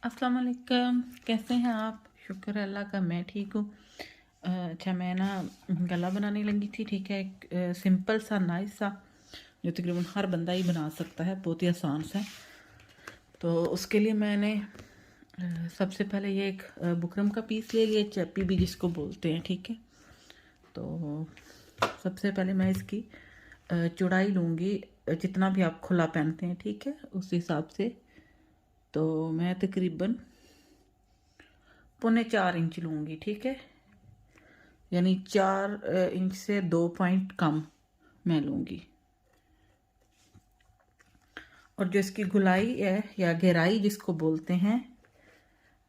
अस्सलाम वालेकुम। कैसे हैं आप? शुक्र है अल्लाह का, मैं ठीक हूँ। अच्छा, मैं ना गला बनाने लगी थी। ठीक है, एक सिंपल सा नाइस सा जो तकरीबन हर बंदा ही बना सकता है, बहुत ही आसान सा। तो उसके लिए मैंने सबसे पहले ये एक बुकरम का पीस ले लिया, चैपी भी जिसको बोलते हैं। ठीक है, तो सबसे पहले मैं इसकी चौड़ाई लूँगी, जितना भी आप खुला पहनते हैं, ठीक है, उस हिसाब से। तो मैं तकरीबन 4.25 इंच लूँगी। ठीक है, यानी 4 इंच से 2 पॉइंट कम मैं लूँगी। और जो इसकी गुलाई है या गहराई जिसको बोलते हैं,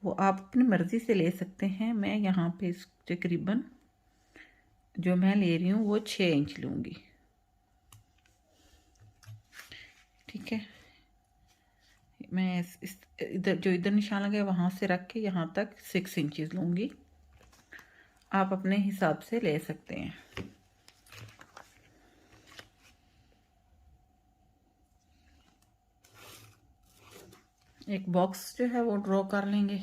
वो आप अपनी मर्ज़ी से ले सकते हैं। मैं यहाँ पे इस तकरीबन जो मैं ले रही हूँ वो 6 इंच लूँगी। ठीक है, मैं इस इधर जो इधर निशान लगा है वहाँ से रख के यहाँ तक 6 इंचज़ लूँगी। आप अपने हिसाब से ले सकते हैं। एक बॉक्स जो है वो ड्रॉ कर लेंगे।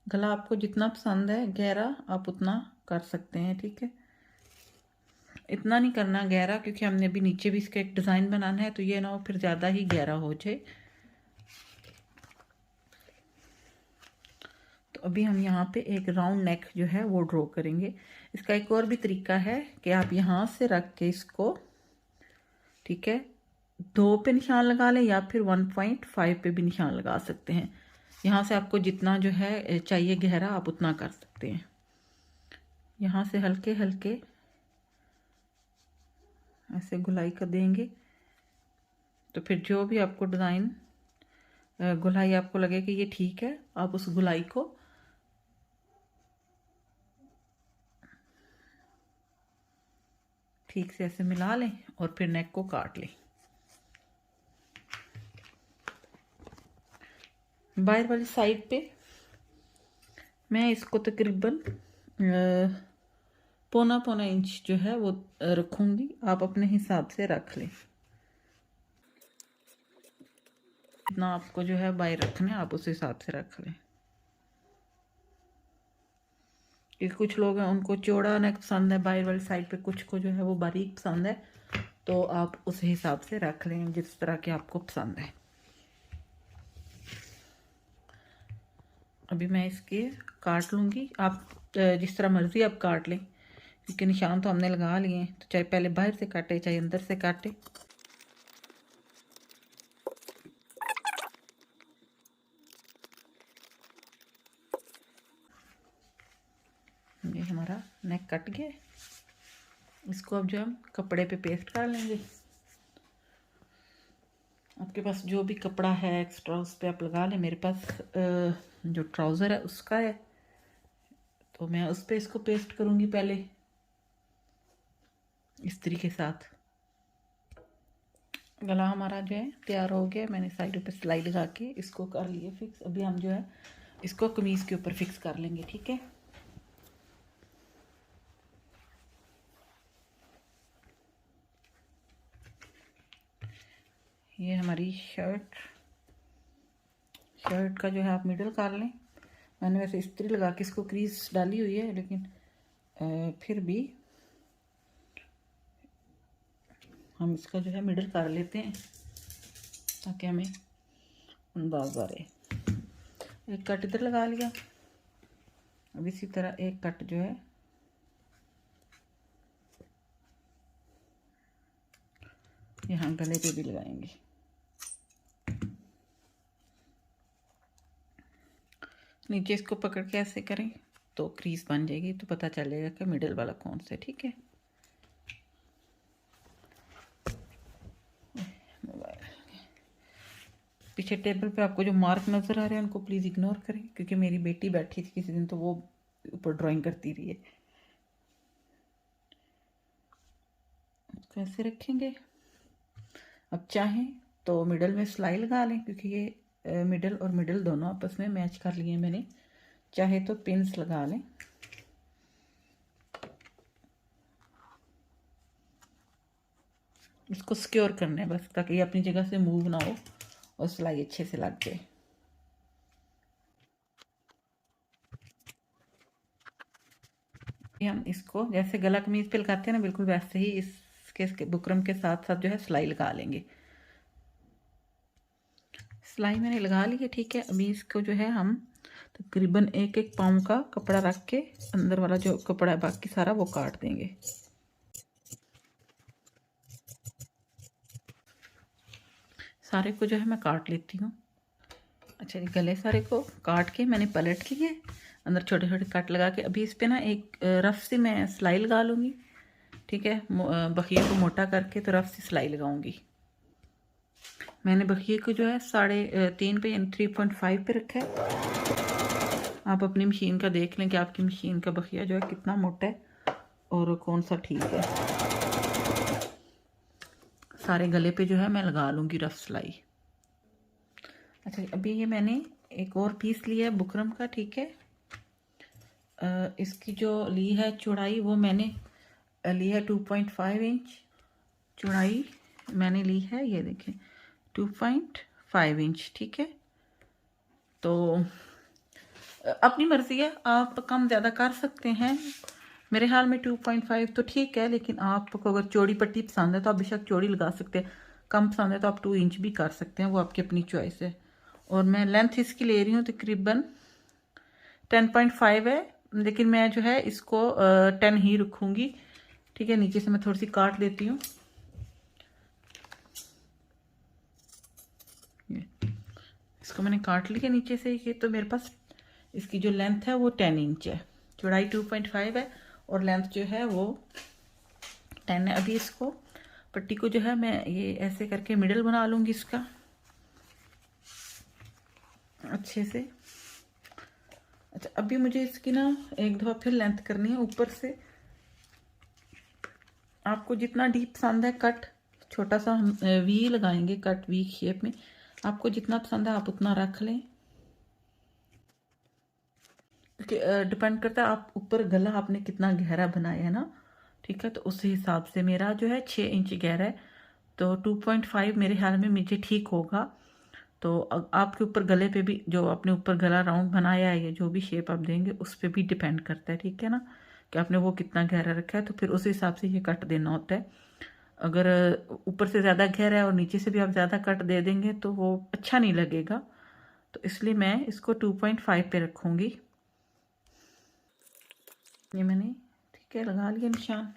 गला आपको जितना पसंद है गहरा, आप उतना कर सकते हैं। ठीक है, इतना नहीं करना गहरा, क्योंकि हमने अभी नीचे भी इसका एक डिज़ाइन बनाना है, तो ये ना हो फिर ज़्यादा ही गहरा हो जाए। तो अभी हम यहाँ पे एक राउंड नेक जो है वो ड्रॉ करेंगे। इसका एक और भी तरीका है कि आप यहाँ से रख के इसको, ठीक है, 2 पे निशान लगा लें या फिर 1.5 पे भी निशान लगा सकते हैं। यहाँ से आपको जितना जो है चाहिए गहरा, आप उतना कर सकते हैं। यहाँ से हल्के हल्के ऐसे गुलाई कर देंगे। तो फिर जो भी आपको डिज़ाइन गुलाई आपको लगे कि ये ठीक है, आप उस गुलाई को ठीक से ऐसे मिला लें और फिर नेक को काट लें। बाहर वाली साइड पे मैं इसको तकरीबन 1.25 इंच जो है वो रखूँगी। आप अपने हिसाब से रख लें, जितना आपको जो है बाहर रखना है आप उस हिसाब से रख लें। क्योंकि कुछ लोग हैं उनको चौड़ा नेक पसंद है बाहर वाली साइड पे, कुछ को जो है वो बारीक पसंद है, तो आप उस हिसाब से रख लें जिस तरह के आपको पसंद है। अभी मैं इसके काट लूँगी। आप जिस तरह मर्ज़ी आप काट लें, क्योंकि निशान तो हमने लगा लिए हैं, तो चाहे पहले बाहर से काटे चाहे अंदर से काटे। ये हमारा नेक कट गया। इसको अब जो हम कपड़े पे पेस्ट कर लेंगे। आपके पास जो भी कपड़ा है एक्स्ट्रा उस पर आप लगा लें। मेरे पास जो ट्राउज़र है उसका है, तो मैं उस पर इसको पेस्ट करूँगी पहले इस तरीके के साथ। गला हमारा जो है तैयार हो गया। मैंने साइडों पे सिलाई लगा के इसको कर लिए फिक्स। अभी हम जो है इसको कमीज़ के ऊपर फिक्स कर लेंगे। ठीक है, ये हमारी शर्ट का जो है आप मिडल कर लें। मैंने वैसे इस्त्री लगा के इसको क्रीज डाली हुई है, लेकिन फिर भी हम इसका जो है मिडल कर लेते हैं ताकि हमें अंदाज़ा रहे। एक कट इधर लगा लिया। अब इसी तरह एक कट जो है यहाँ गले पे भी लगाएंगे। नीचे इसको पकड़ के ऐसे करें तो क्रीज बन जाएगी, तो पता चलेगा कि मिडल वाला कौन सा है। ठीक है, पीछे टेबल पे आपको जो मार्क नज़र आ रहे हैं उनको प्लीज़ इग्नोर करें, क्योंकि मेरी बेटी बैठी थी किसी दिन तो वो ऊपर ड्राइंग करती रही है। कैसे रखेंगे? अब चाहें तो मिडल में सिलाई लगा लें, क्योंकि ये मिडल और मिडल दोनों आपस में मैच कर लिए मैंने। चाहे तो पिन्स लगा लें। इसको सिक्योर करना है बस, ताकि ये अपनी जगह से मूव ना हो और सिलाई अच्छे से लग जाए। हम इसको जैसे गला कमीज पे लगाते हैं ना, बिल्कुल वैसे ही इसके बुकरम के साथ साथ जो है सिलाई लगा लेंगे। सिलाई मैंने लगा ली है, ठीक है। अभी इसको जो है हम तकरीबन 1-1 पाँव का कपड़ा रख के अंदर वाला जो कपड़ा है बाकी सारा वो काट देंगे। सारे को जो है मैं काट लेती हूँ। अच्छा जी, गले सारे को काट के मैंने पलट लिए, अंदर छोटे छोटे कट लगा के अभी इस पर ना एक रफ सी मैं सिलाई लगा लूँगी, ठीक है। बखिए को मोटा करके तो रफ सी सिलाई लगाऊंगी। मैंने बखिए को जो है 3.5 पे यानी 3.5 पे रखा है। आप अपनी मशीन का देख लें कि आपकी मशीन का बखिया जो है कितना मोटा है और कौन सा ठीक है। सारे गले पे जो है मैं लगा लूँगी रफ सिलाई। अच्छा, अभी ये मैंने एक और पीस लिया है बुकरम का, ठीक है। इसकी जो ली है चौड़ाई वो मैंने ली है 2.5 इंच चौड़ाई मैंने ली है, ये देखें 2.5 इंच, ठीक है। तो अपनी मर्ज़ी है, आप कम ज़्यादा कर सकते हैं। मेरे हाल में 2.5 तो ठीक है, लेकिन आपको अगर चौड़ी पट्टी पसंद है तो आप बेशक चौड़ी लगा सकते हैं, कम पसंद है तो आप 2 इंच भी कर सकते हैं, वो आपकी अपनी चॉइस है। और मैं लेंथ इसकी ले रही हूँ तकरीबन 10.5 है, लेकिन मैं जो है इसको 10 ही रखूँगी, ठीक है। नीचे से मैं थोड़ी सी काट देती हूँ। इसको मैंने काट लिया नीचे से, ये तो मेरे पास इसकी जो लेंथ है वो 10 इंच है, चौड़ाई 2.5 है और लेंथ जो है वो 10 है। अभी इसको पट्टी को जो है मैं ये ऐसे करके मिडल बना लूँगी इसका अच्छे से। अच्छा, अभी मुझे इसकी ना एक दफ़ा फिर लेंथ करनी है ऊपर से। आपको जितना डीप पसंद है कट, छोटा सा हम वी लगाएंगे, कट वी शेप में, आपको जितना पसंद है आप उतना रख लें, क्योंकि डिपेंड करता है आप ऊपर गला आपने कितना गहरा बनाया है ना, ठीक है। तो उस हिसाब से मेरा जो है 6 इंच गहरा है, तो 2.5 मेरे ख्याल में मुझे ठीक होगा। तो आपके ऊपर गले पे भी, जो आपने ऊपर गला राउंड बनाया है या जो भी शेप आप देंगे उस पर भी डिपेंड करता है, ठीक है ना, कि आपने वो कितना गहरा रखा है, तो फिर उस हिसाब से ये कट देना होता है। अगर ऊपर से ज़्यादा गहरा है और नीचे से भी आप ज़्यादा कट दे देंगे तो वो अच्छा नहीं लगेगा, तो इसलिए मैं इसको 2.5 पे रखूँगी। ये मैंने ठीक है लगा लिया निशान।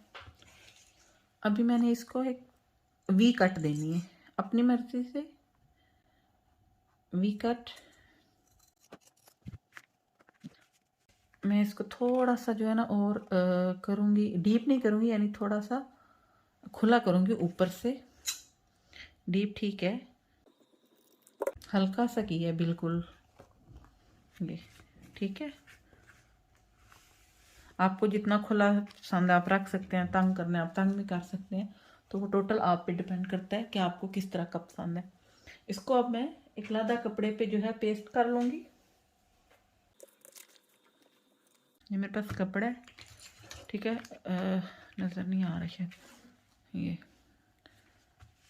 अभी मैंने इसको एक वी कट देनी है अपनी मर्ज़ी से, वी कट। मैं इसको थोड़ा सा जो है ना और करूँगी, डीप नहीं करूँगी, यानी थोड़ा सा खुला करूँगी ऊपर से, डीप ठीक है, हल्का सा किया है बिल्कुल, ये ठीक है। आपको जितना खुला पसंद है आप रख सकते हैं, तंग करना है आप तंग भी कर सकते हैं, तो वो टोटल आप पे डिपेंड करता है कि आपको किस तरह का पसंद है। इसको अब मैं एक लादा कपड़े पे जो है पेस्ट कर लूँगी। ये मेरे पास कपड़ा है, ठीक है, नज़र नहीं आ रहा शायद, ये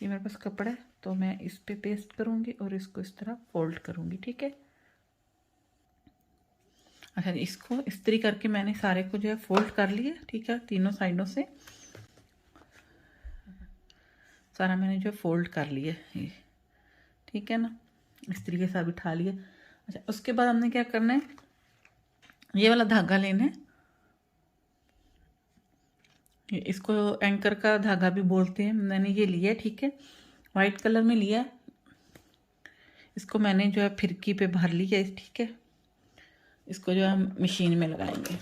मेरे पास कपड़ा है, तो मैं इस पे पेस्ट करूँगी और इसको इस तरह फोल्ड करूँगी, ठीक है। अच्छा, इसको इस्त्री करके मैंने सारे को जो है फोल्ड कर लिया, ठीक है, तीनों साइडों से सारा मैंने जो फोल्ड कर लिया ये, ठीक है ना, इस्त्री के साथ बिठा लिया। अच्छा, उसके बाद हमने क्या करना है, ये वाला धागा लेना है, इसको एंकर का धागा भी बोलते हैं, मैंने ये लिया है, ठीक है, वाइट कलर में लिया है। इसको मैंने जो है फिरकी पे भर लिया है, ठीक है। इसको जो हम मशीन में लगाएंगे।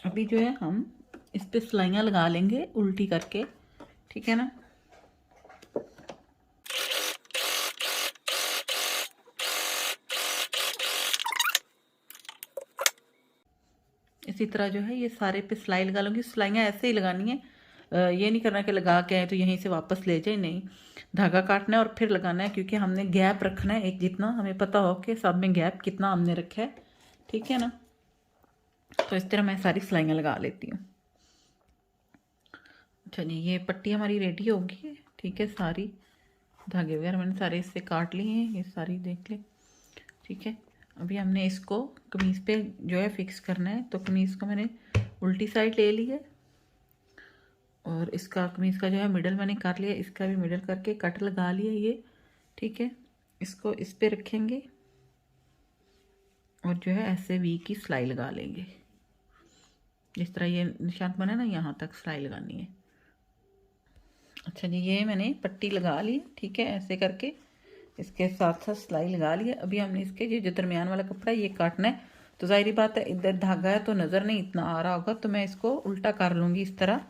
अभी जो है हम इस पे सिलाइयाँ लगा लेंगे उल्टी करके, ठीक है ना। इसी तरह जो है ये सारे पे सिलाई लगा लूँगी। सिलाइयाँ ऐसे ही लगानी है, ये नहीं करना कि लगा के आए तो यहीं से वापस ले जाए, नहीं, धागा काटना है और फिर लगाना है, क्योंकि हमने गैप रखना है एक, जितना हमें पता हो कि सब में गैप कितना हमने रखा है, ठीक है ना। तो इस तरह मैं सारी सिलाइयाँ लगा लेती हूँ। अच्छा जी, ये पट्टी हमारी रेडी होगी। ठीक है, सारी धागे वगैरह मैंने सारे इससे काट लिए हैं, ये सारी देख ले। ठीक है, अभी हमने इसको कमीज़ पे जो है फिक्स करना है। तो कमीज़ को मैंने उल्टी साइड ले ली है और इसका कमीज़ का जो है मिडल मैंने कर लिया, इसका भी मिडल करके कट लगा लिया ये। ठीक है, इसको इस पे रखेंगे और जो है ऐसे वी की सिलाई लगा लेंगे। जिस तरह ये निशान बना ना, यहाँ तक सिलाई लगानी है। अच्छा जी, ये मैंने पट्टी लगा ली। ठीक है, ऐसे करके इसके साथ साथ सिलाई लगा ली है। अभी हमने इसके ये जो दरमियान वाला कपड़ा है ये काटना है। तो ज़ाहिर बात है इधर धागा है तो नज़र नहीं इतना आ रहा होगा, तो मैं इसको उल्टा कर लूँगी इस तरह।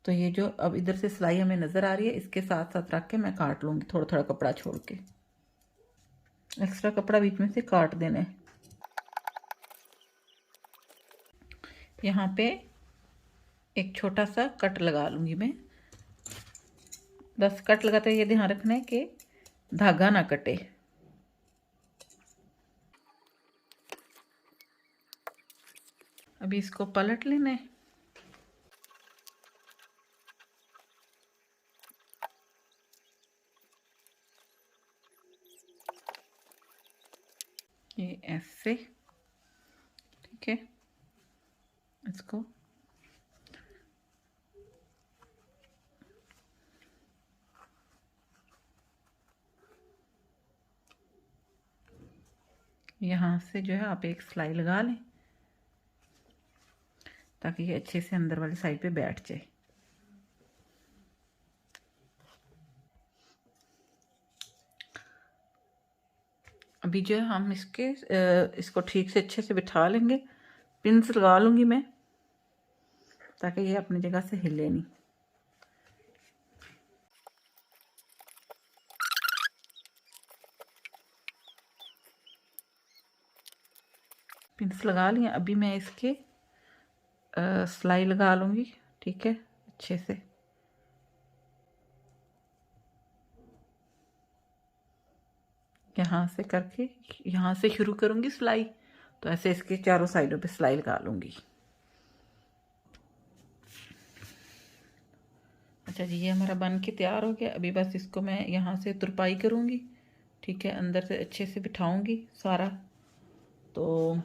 तो ये जो अब इधर से सिलाई हमें नज़र आ रही है, इसके साथ साथ रख के मैं काट लूँगी, थोड़ा थोड़ा कपड़ा छोड़ के। एक्स्ट्रा कपड़ा बीच में से काट देना है। यहाँ पे एक छोटा सा कट लगा लूँगी मैं। बस कट लगाते ये ध्यान रखना है कि धागा ना कटे। अभी इसको पलट लेना है। ये ऐसे, ठीक है, इसको यहाँ से जो है आप एक सिलाई लगा लें ताकि ये अच्छे से अंदर वाली साइड पे बैठ जाए। अभी जो है हम इसको ठीक से अच्छे से बिठा लेंगे। पिन्स लगा लूँगी मैं ताकि ये अपनी जगह से हिले नहीं। पिन्स लगा लिए। अभी मैं इसके सिलाई लगा लूँगी। ठीक है, अच्छे से यहाँ से करके यहाँ से शुरू करूँगी सिलाई, तो ऐसे इसके चारों साइडों पे सिलाई लगा लूँगी। अच्छा जी, ये हमारा बन के तैयार हो गया। अभी बस इसको मैं यहाँ से तुरपाई करूँगी। ठीक है, अंदर से अच्छे से बिठाऊँगी सारा। तो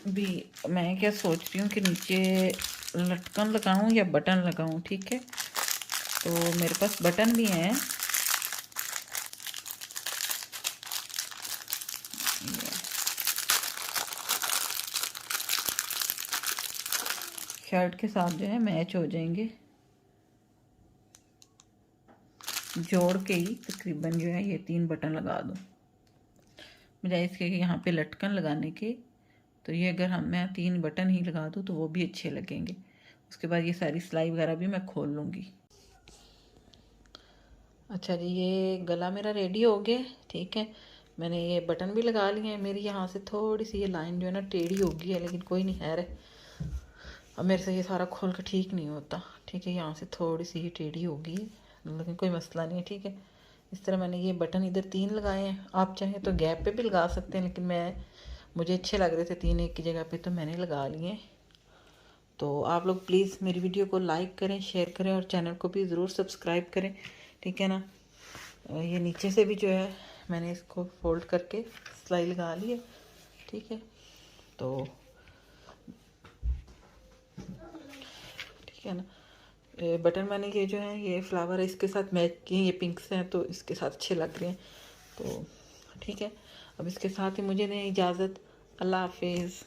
भी मैं क्या सोच रही हूँ कि नीचे लटकन लगाऊँ या बटन लगाऊँ। ठीक है, तो मेरे पास बटन भी हैं। शर्ट के साथ जो है मैच हो जाएंगे। जोड़ के ही तकरीबन जो है ये 3 बटन लगा दूँ बजाय इसके यहाँ पे लटकन लगाने के। तो ये अगर मैं 3 बटन ही लगा दूँ तो वो भी अच्छे लगेंगे। उसके बाद ये सारी सिलाई वगैरह भी मैं खोल लूँगी। अच्छा जी, ये गला मेरा रेडी हो गया। ठीक है, मैंने ये बटन भी लगा लिए हैं। मेरी यहाँ से थोड़ी सी ये लाइन जो है ना टेढ़ी हो गई है, लेकिन कोई नहीं है। अब मेरे से ये सारा खोल के ठीक नहीं होता। ठीक है, यहाँ से थोड़ी सी ही टेढ़ी हो गई है, लेकिन कोई मसला नहीं है। ठीक है, इस तरह मैंने ये बटन इधर 3 लगाए हैं। आप चाहें तो गैप पे भी लगा सकते हैं, लेकिन मुझे अच्छे लग रहे थे 3 एक की जगह पे, तो मैंने लगा लिए। तो आप लोग प्लीज़ मेरी वीडियो को लाइक करें, शेयर करें और चैनल को भी ज़रूर सब्सक्राइब करें। ठीक है ना। ये नीचे से भी जो है मैंने इसको फोल्ड करके सिलाई लगा ली है। ठीक है, तो ठीक है ना। बटन मैंने ये जो है ये फ्लावर है इसके साथ मैच किए, ये पिंक्स हैं तो इसके साथ अच्छे लग रहे हैं। तो ठीक है, अब इसके साथ ही मुझे दें इजाज़त। अल्लाह हाफिज़।